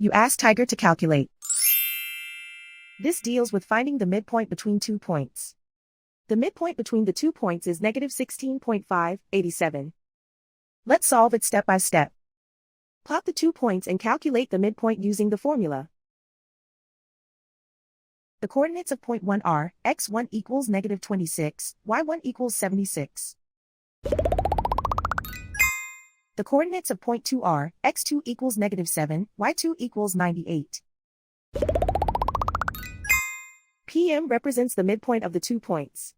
You ask Tiger to calculate. This deals with finding the midpoint between 2 points. The midpoint between the 2 points is negative 16.587. Let's solve it step by step. Plot the 2 points and calculate the midpoint using the formula. The coordinates of point 1 are, x1 equals negative 26, y1 equals 76. The coordinates of point 2 are, x2 equals negative 7, y2 equals 98. PM represents the midpoint of the 2 points.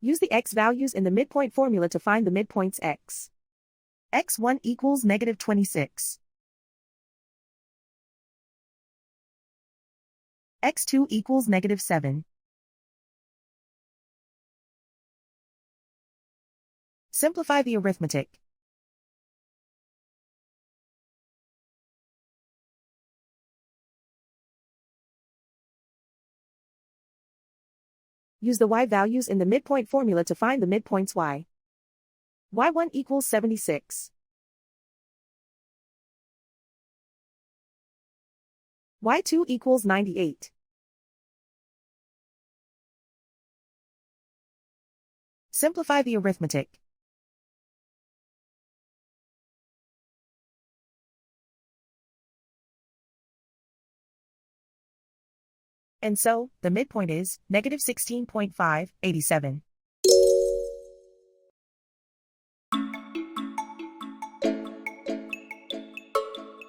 Use the x values in the midpoint formula to find the midpoints x. x1 equals negative 26. x2 equals negative 7. Simplify the arithmetic. Use the y values in the midpoint formula to find the midpoints y. y1 equals 76. y2 equals 98. Simplify the arithmetic. And so, the midpoint is negative 16.587.